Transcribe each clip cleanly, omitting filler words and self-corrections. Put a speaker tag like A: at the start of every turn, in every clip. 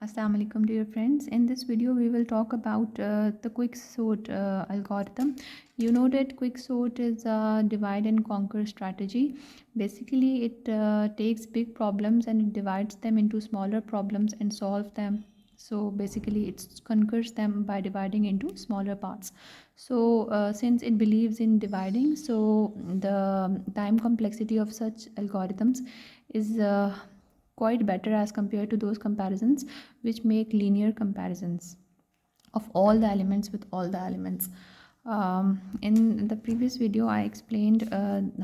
A: Assalamu alaikum dear friends. In this video we will talk about the quicksort algorithm. You know that quicksort is a divide and conquer strategy. Basically it takes big problems and it divides them into smaller problems and solves them. So basically it conquers them by dividing into smaller parts. So since it believes in dividing, so the time complexity of such algorithms is quite better as compared to those comparisons which make linear comparisons of all the elements with all the elements. In the previous video I explained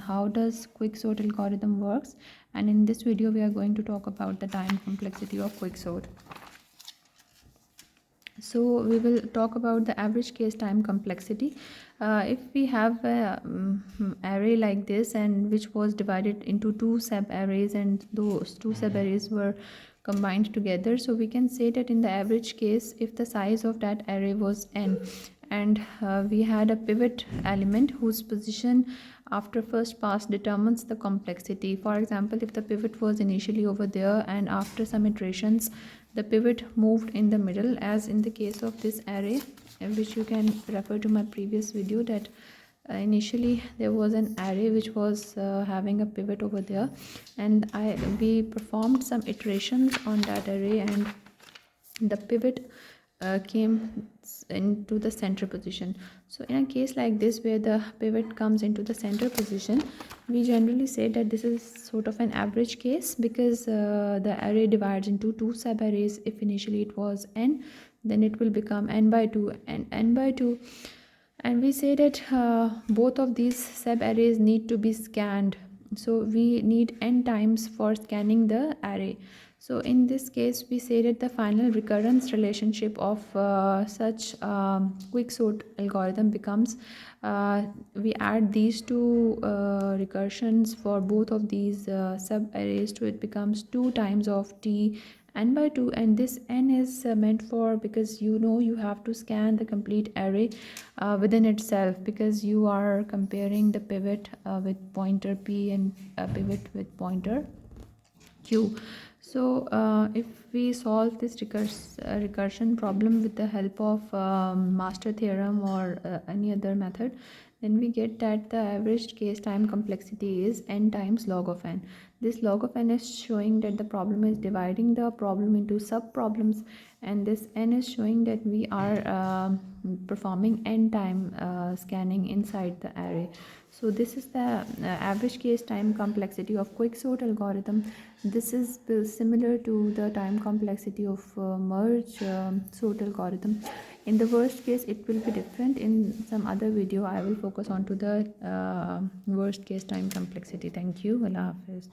A: how does quicksort algorithm works, and in this video we are going to talk about the time complexity of quicksort. So we will talk about the average case time complexity. If we have a array like this, and which was divided into two sub arrays, and those two sub arrays were combined together, so we can say that in the average case, if the size of that array was n, and we had a pivot element whose position after first pass determines the complexity. For example, if the pivot was initially over there and after some iterations the pivot moved in the middle, as in the case of this array, which you can refer to my previous video, that initially there was an array which was having a pivot over there, and we performed some iterations on that array, and the pivot came into the center position. So in a case like this where the pivot comes into the center position, we generally say that this is sort of an average case, because the array divides into two sub arrays. If initially it was n, then it will become n by 2 and n by 2, and we say that both of these sub arrays need to be scanned, so we need n times for scanning the array. So in this case we say that the final recurrence relationship of such quicksort algorithm becomes, we add these two recursions for both of these sub arrays, to it becomes 2 times of t n by 2, and this n is meant for, because you have to scan the complete array within itself, because you are comparing the pivot with pointer p and pivot with pointer q. So if we solve this recursion problem with the help of master theorem or any other method, then we get that the average case time complexity is n times log of n. This log of n is showing that the problem is dividing the problem into sub problems, and this n is showing that we are performing n time scanning inside the array. So this is the average case time complexity of quicksort algorithm. This is similar to the time complexity of merge sort algorithm. In the worst case it will be different. In some other video I will focus on to the worst case time complexity. Thank you. Allah Hafiz.